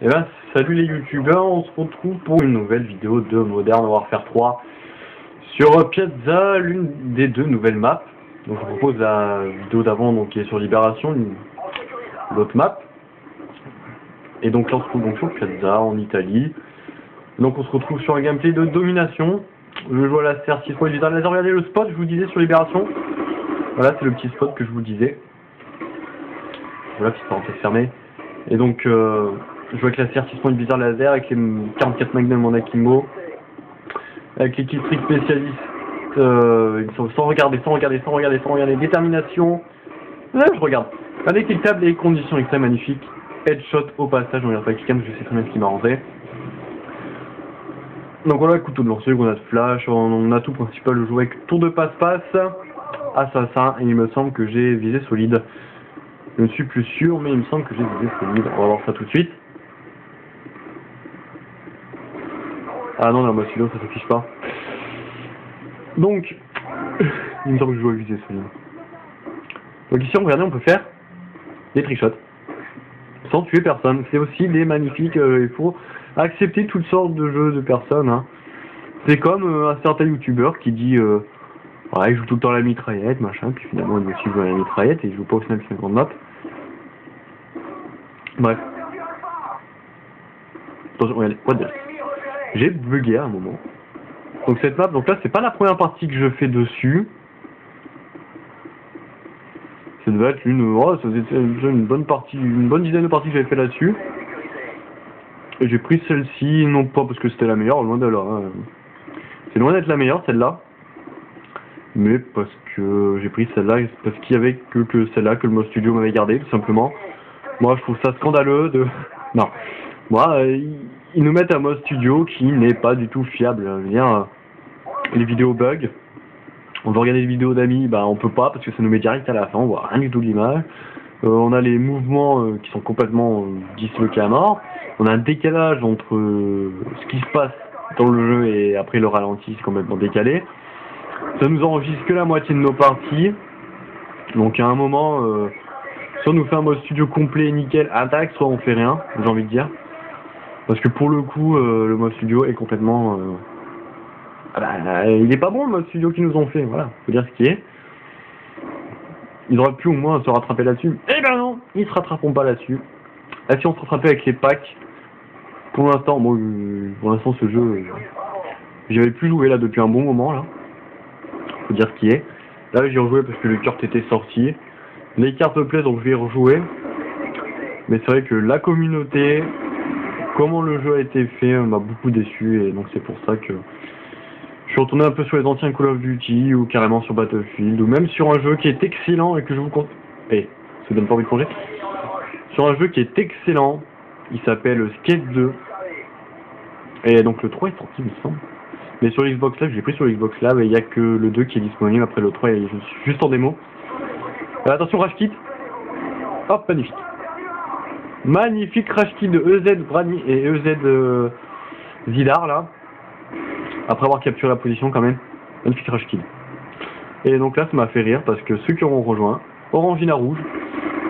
Et ben, salut les youtubeurs, on se retrouve pour une nouvelle vidéo de Modern Warfare 3 sur Piazza, l'une des deux nouvelles maps. Donc je vous propose la vidéo d'avant donc qui est sur Libération, l'autre map. Et donc là on se retrouve donc sur Piazza en Italie. Donc on se retrouve sur un gameplay de domination. Je joue à la CR6 fois laser. Regardez le spot, je vous disais sur Libération. Voilà, c'est le petit spot que je vous disais. Voilà, petite parenthèse fermée. Et donc je joue avec la CR6 point bizarre laser, avec les 44 Magnum en Akimbo, avec les killstreak spécialistes, sans regarder, détermination. Là, je regarde. Indétectable et conditions extrêmes magnifiques. Headshot au passage, on regarde pas Kikam, je sais très bien ce qui m'arrangeait. Donc voilà, couteau de lancer, grenade flash, on a tout principal, je joue avec tour de passe-passe, assassin, et il me semble que j'ai visé solide. Je ne suis plus sûr, mais il me semble que j'ai visé solide. On va voir ça tout de suite. Ah non, la mode silo, ça s'affiche pas. Donc, il me semble que je joue à visé solide. Donc ici, regardez, on peut faire des trickshots sans tuer personne. C'est aussi des magnifiques, il faut accepter toutes sortes de jeux de personnes. Hein. C'est comme un certain youtubeur qui dit ouais, il joue tout le temps à la mitraillette, machin, puis finalement il aussi joue à la mitraillette et il joue pas au final 50 map. Bref. Attention, regardez, what the... J'ai bugué à un moment. Donc cette map, donc là c'est pas la première partie que je fais dessus. Ça devait être une bonne partie, une bonne dizaine de parties que j'avais fait là-dessus. Et j'ai pris celle-ci, non pas parce que c'était la meilleure, loin de là. Hein. C'est loin d'être la meilleure celle-là. Mais parce que j'ai pris celle-là, parce qu'il y avait que celle-là que le mode studio m'avait gardé, tout simplement. Moi je trouve ça scandaleux de... Non. Moi, ils nous mettent un mode studio qui n'est pas du tout fiable. Je veux dire, les vidéos bug. On veut regarder des vidéos d'amis, bah on peut pas parce que ça nous met direct à la fin, on voit rien du tout de l'image. On a les mouvements qui sont complètement disloqués à mort. On a un décalage entre ce qui se passe dans le jeu et après le ralenti, c'est complètement décalé. Ça nous enregistre que la moitié de nos parties. Donc à un moment, soit on nous fait un mode studio complet, nickel, attaque, soit on fait rien, j'ai envie de dire. Parce que pour le coup, le mode studio est complètement... il est pas bon le mode studio qu'ils nous ont fait, voilà, faut dire ce qui est. Ils auraient pu au moins se rattraper là-dessus. Eh ben non, ils se rattraperont pas là-dessus. Là, si on se rattrapait avec les packs, pour l'instant, moi, pour l'instant ce jeu, j'avais plus joué là depuis un bon moment là. Faut dire ce qui est. Là j'ai rejoué parce que le carte était sorti. Les cartes me plaisent donc je vais y rejouer. Mais c'est vrai que la communauté, comment le jeu a été fait, m'a beaucoup déçu et donc c'est pour ça que je suis retourné un peu sur les anciens Call of Duty ou carrément sur Battlefield ou même sur un jeu qui est excellent et que je vous conseille. Ça donne pas envie de plonger. Sur un jeu qui est excellent, il s'appelle Skate 2. Et donc le 3 est sorti, il me semble. Mais sur Xbox Live, j'ai pris sur Xbox Live et il n'y a que le 2 qui est disponible. Après le 3, je suis juste en démo. Attention, Rage Kit. Hop, magnifique. Magnifique Rage Kit de EZ Brani et EZ Zidar là. Après avoir capturé la position quand même. Magnifique Rage Kit. Et donc là, ça m'a fait rire parce que ceux qui auront rejoint, Orangina Rouge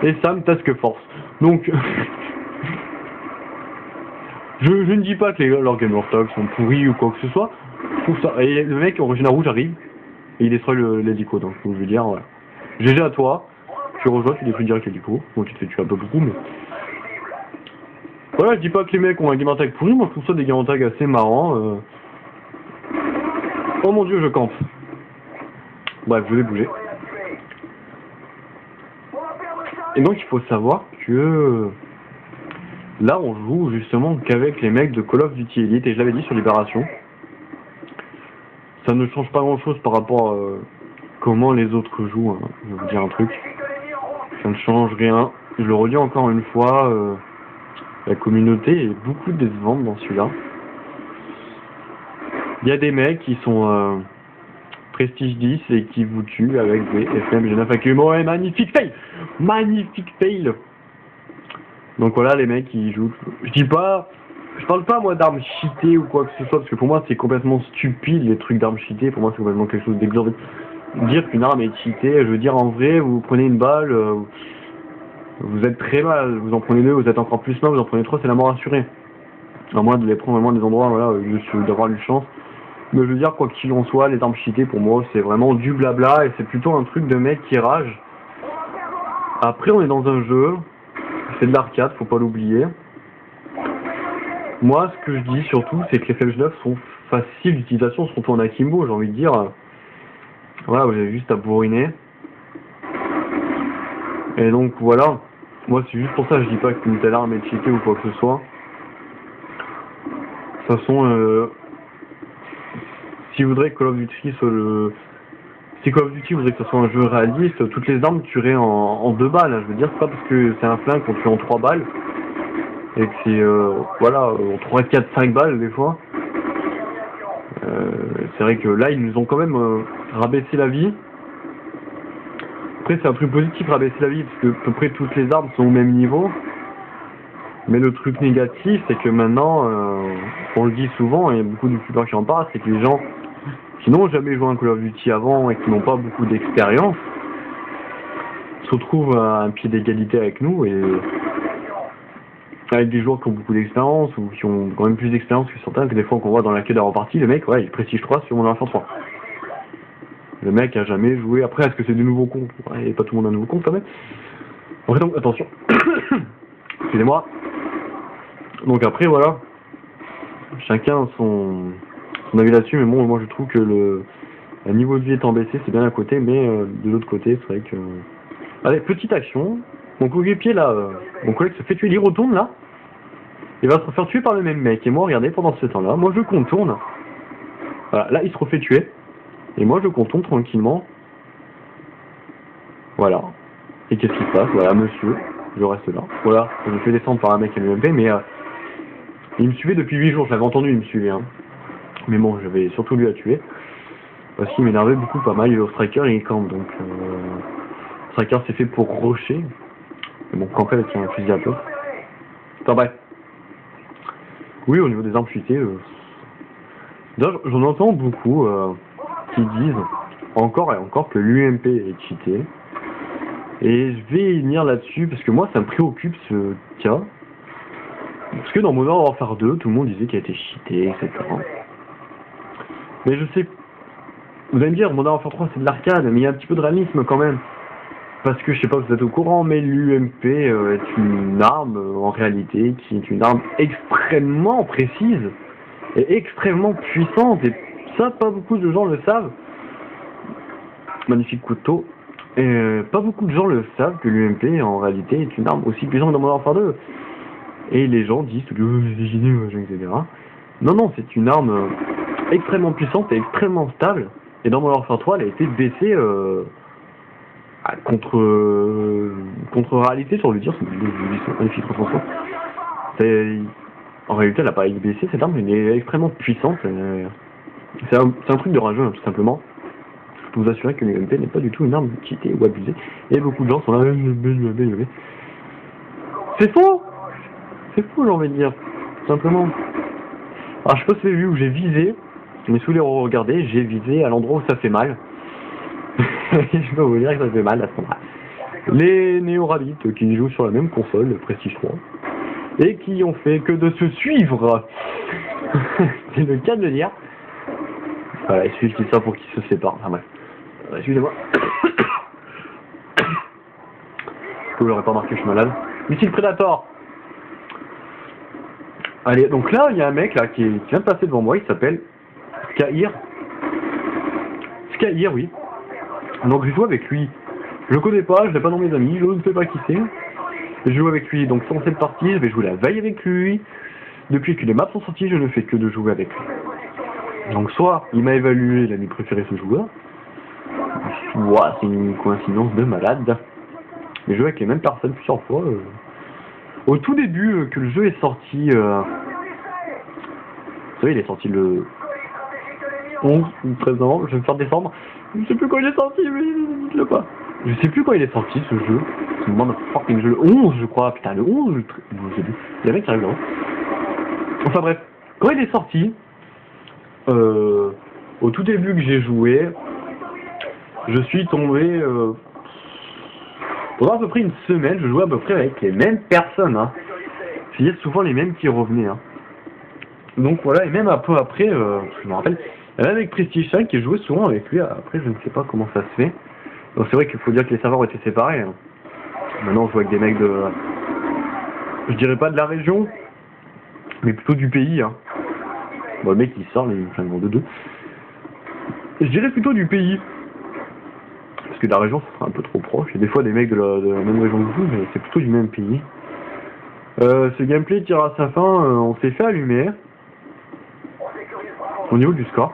et Sam Task Force. Donc, je ne dis pas que leurs Game of Talk sont pourris ou quoi que ce soit. Je trouve ça. Et le mec Orangina Rouge arrive et il détruit l'hélico. Donc, je veux dire, voilà. GG à toi. Tu rejoins, tu détruis direct l'hélico. Bon, tu te fais tuer un peu beaucoup, mais. Voilà, je dis pas que les mecs ont un game attack pourri. Moi, je trouve ça des game attack assez marrants. Oh mon dieu, je campe. Bref, je vais bouger. Et donc il faut savoir que là on joue justement qu'avec les mecs de Call of Duty Elite et je l'avais dit sur Libération. Ça ne change pas grand chose par rapport à comment les autres jouent. Hein. Je vais vous dire un truc. Ça ne change rien. Je le redis encore une fois, la communauté est beaucoup décevante dans celui-là. Il y a des mecs qui sont Prestige 10 et qui vous tuent avec des FM G9 AQMO et magnifique fail. Magnifique fail. Donc voilà les mecs qui jouent. Je parle pas moi d'armes cheatées ou quoi que ce soit parce que pour moi c'est complètement stupide les trucs d'armes cheatées. Pour moi c'est complètement quelque chose d'exorbitant. Dire qu'une arme est cheatée, je veux dire en vrai vous prenez une balle, vous êtes très mal, vous en prenez 2, vous êtes encore plus mal, vous en prenez 3, c'est la mort assurée. À moins de les prendre vraiment des endroits, voilà, juste d'avoir une chance. Mais je veux dire, quoi qu'il en soit, les armes cheatées, pour moi, c'est vraiment du blabla, et c'est plutôt un truc de mec qui rage. Après, on est dans un jeu, c'est de l'arcade, faut pas l'oublier. Moi, ce que je dis surtout, c'est que les FF9 sont faciles d'utilisation, surtout en akimbo, j'ai envie de dire. Voilà, vous avez juste à bourriner. Et donc, voilà. Moi, c'est juste pour ça, je dis pas qu'une telle arme est cheatée ou quoi que ce soit. De toute façon, si vous voudrez que Call of Duty soit le... Si Call of Duty voudrait que ce soit un jeu réaliste, toutes les armes tueraient en 2 balles. Je veux dire, c'est pas parce que c'est un flingue qu'on tue en 3 balles. Et que c'est, voilà, en 3, 4, 5 balles des fois. C'est vrai que là, ils nous ont quand même rabaissé la vie. Après, c'est un truc positif, rabaisser la vie, parce que à peu près toutes les armes sont au même niveau. Mais le truc négatif, c'est que maintenant, on le dit souvent, et il y a beaucoup de youtubeurs qui en parlent, c'est que les gens qui n'ont jamais joué à un Call of Duty avant et qui n'ont pas beaucoup d'expérience se retrouvent à un pied d'égalité avec nous, et avec des joueurs qui ont beaucoup d'expérience, ou qui ont quand même plus d'expérience que certains, que des fois qu'on voit dans la queue d'avoir partie, les mecs, ouais, ils prestige 3 sur Modern Warfare 3. Le mec a jamais joué. Après, est-ce que c'est des nouveaux comptes? Ouais, pas tout le monde a un nouveau compte quand même. Après, donc, attention. Excusez-moi. Donc après, voilà. Chacun a son avis là-dessus, mais bon, moi je trouve que le niveau de vie étant baissé, c'est bien à côté, mais de l'autre côté, c'est vrai que... Allez, petite action. Mon coéquipier là, mon collègue se fait tuer, il retourne là. Il va se faire tuer par le même mec. Et moi, regardez, pendant ce temps-là, moi je contourne. Voilà, là il se refait tuer. Et moi je contourne tranquillement. Voilà. Et qu'est-ce qui se passe? Voilà, monsieur, je reste là. Voilà, je me fais descendre par un mec à l'UMP, mais il me suivait depuis 8 jours, je l'avais entendu, il me suivait. Hein. Mais bon, j'avais surtout lui à tuer. Parce qu'il m'énervait beaucoup pas mal, il est au striker et il campe, donc... Striker c'est fait pour rocher. Mais bon, camper avec un fusil à peu. Enfin bref. Oui, au niveau des armes fuitées, d'ailleurs, j'en entends beaucoup qui disent encore et encore que l'UMP est cheaté. Et je vais y venir là-dessus parce que moi ça me préoccupe ce cas. Parce que dans Modern Warfare 2, tout le monde disait qu'il a été cheaté, etc. Mais je sais... Vous allez me dire, Modern Warfare 3 c'est de l'arcade, mais il y a un petit peu de réalisme quand même. Parce que je sais pas si vous êtes au courant, mais l'UMP est une arme en réalité qui est une arme extrêmement précise et extrêmement puissante. Et ça, pas beaucoup de gens le savent. Magnifique couteau. Et pas beaucoup de gens le savent que l'UMP en réalité est une arme aussi puissante que dans Modern Warfare 2. Et les gens disent que c'est génial, etc. Non, non, c'est une arme extrêmement puissante et extrêmement stable. Et dans Modern Warfare 3, elle a été baissée contre réalité sur le tir. C'est magnifique retransmission. En réalité, elle n'a pas baissé cette arme, elle est extrêmement puissante. C'est un truc de rageux, hein, tout simplement. Je peux vous assurer que l'UMP n'est pas du tout une arme cheatée ou abusée. Et beaucoup de gens sont là. C'est faux! C'est faux, j'ai envie de dire. Tout simplement. Alors, je sais pas si vous avez vu où j'ai visé, mais si vous voulez regarder, j'ai visé à l'endroit où ça fait mal. Je peux vous dire que ça fait mal à ce moment-là. Les Néo-Rabbit qui jouent sur la même console, le Prestige 3, et qui ont fait que de se suivre. C'est le cas de le dire. Voilà, il suffit de ça pour qu'ils se séparent. Enfin bref. Excusez-moi. Vous l'aurez pas remarqué, je suis malade. Missile Predator. Allez, donc là, il y a un mec là qui vient de passer devant moi, il s'appelle Skyr. Skyr, oui. Donc je joue avec lui. Je le connais pas, je l'ai pas dans mes amis, je ne sais pas qui c'est. Je joue avec lui, donc sans cette partie, je vais jouer la veille avec lui. Depuis que les maps sont sortis, je ne fais que de jouer avec lui. Donc soit il m'a évalué, il a préféré ce joueur. Soit c'est une coïncidence de malade. Mais je joue avec les mêmes personnes plusieurs fois. Au tout début que le jeu est sorti, vous savez, il est sorti le 11 ou 13 novembre, je vais me faire décembre. Je sais plus quand il est sorti, mais dites-le pas. Je sais plus quand il est sorti ce jeu. C'est le fucking jeu. Le 11, je crois. Putain, le 11, je sais plus. Il y a un mec qui arrive là. Enfin bref, quand il est sorti, au tout début que j'ai joué, je suis tombé Pendant à peu près une semaine, je jouais à peu près avec les mêmes personnes. Hein. C'était souvent les mêmes qui revenaient. Hein. Donc voilà, et même un peu après, je me rappelle, même avec Prestige 5, qui jouait souvent avec lui. Après, je ne sais pas comment ça se fait. Donc c'est vrai qu'il faut dire que les serveurs étaient séparés. Hein. Maintenant, je joue avec des mecs de... Je dirais pas de la région, mais plutôt du pays. Hein. Bon, le mec il sort, il me fait un gros de deux. Je dirais plutôt du pays. Parce que de la région, ça serait un peu trop proche. Il y a des fois des mecs de la même région que vous, mais c'est plutôt du même pays. Ce gameplay tire à sa fin, on s'est fait allumer. Au niveau du score.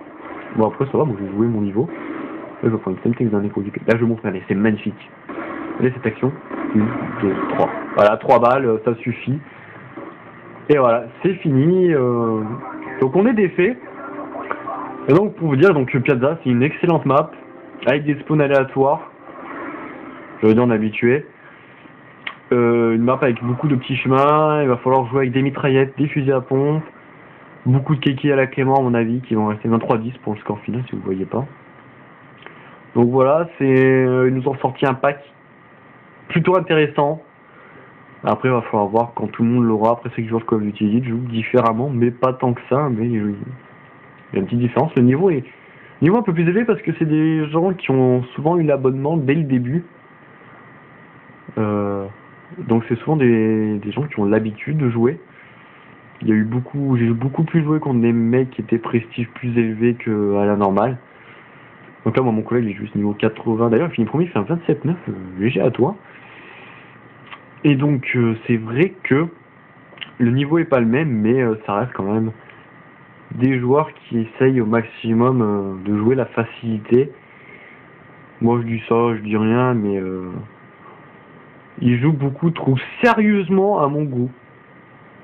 Bon après ça va, moi j'ai joué mon niveau. Là je vais prendre une Semtex d'un écho du Là je vous montre, regardez, c'est magnifique. Regardez cette action. 1, 2, 3. Voilà, 3 balles, ça suffit. Et voilà, c'est fini. Donc on est défait. Et donc pour vous dire, donc Piazza c'est une excellente map. Avec des spawns aléatoires. Je veux dire on est habitué. Une map avec beaucoup de petits chemins. Il va falloir jouer avec des mitraillettes, des fusils à pompe. Beaucoup de kékis à la Clément à mon avis qui vont rester 23-10 pour le score final si vous ne voyez pas. Donc voilà, ils nous ont sorti un pack plutôt intéressant. Après il va falloir voir quand tout le monde l'aura. Après ceux qui jouent Call of Duty jouent différemment, mais pas tant que ça. Mais il y a une petite différence. Le niveau est un peu plus élevé parce que c'est des gens qui ont souvent eu l'abonnement dès le début. Donc c'est souvent des gens qui ont l'habitude de jouer. J'ai beaucoup plus joué contre des mecs qui étaient prestige plus élevés qu'à la normale. Donc là, moi, mon collègue, il est juste niveau 80. D'ailleurs, il finit premier, il fait un 27-9, léger à toi. Et donc, c'est vrai que le niveau est pas le même, mais ça reste quand même des joueurs qui essayent au maximum de jouer la facilité. Moi, je dis ça, je dis rien, mais ils jouent beaucoup trop sérieusement à mon goût.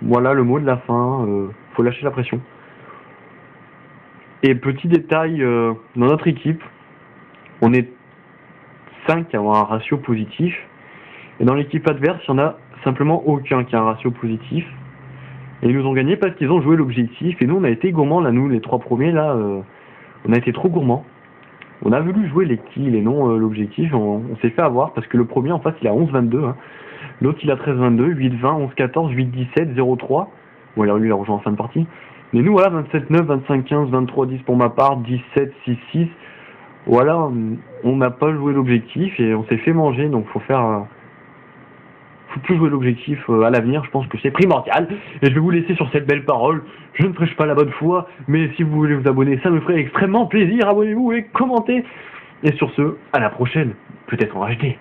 Voilà le mot de la fin, faut lâcher la pression. Et petit détail, dans notre équipe, on est 5 à avoir un ratio positif. Et dans l'équipe adverse, il n'y en a simplement aucun qui a un ratio positif. Et ils nous ont gagné parce qu'ils ont joué l'objectif. Et nous, on a été gourmands, là, nous, les 3 premiers, là, on a été trop gourmands. On a voulu jouer les kills et non l'objectif. On s'est fait avoir parce que le premier, en face, il a 11-22. Hein. L'autre, il a 13-22, 8-20, 11-14, 8-17, 0-3. Bon, alors lui, il a rejoint en fin de partie. Mais nous, voilà, 27-9, 25-15, 23-10 pour ma part, 17-6-6. Voilà, on n'a pas joué l'objectif et on s'est fait manger. Donc, faut plus jouer l'objectif à l'avenir. Je pense que c'est primordial. Et je vais vous laisser sur cette belle parole. Je ne prêche pas la bonne foi. Mais si vous voulez vous abonner, ça me ferait extrêmement plaisir. Abonnez-vous et commentez. Et sur ce, à la prochaine. Peut-être en HD.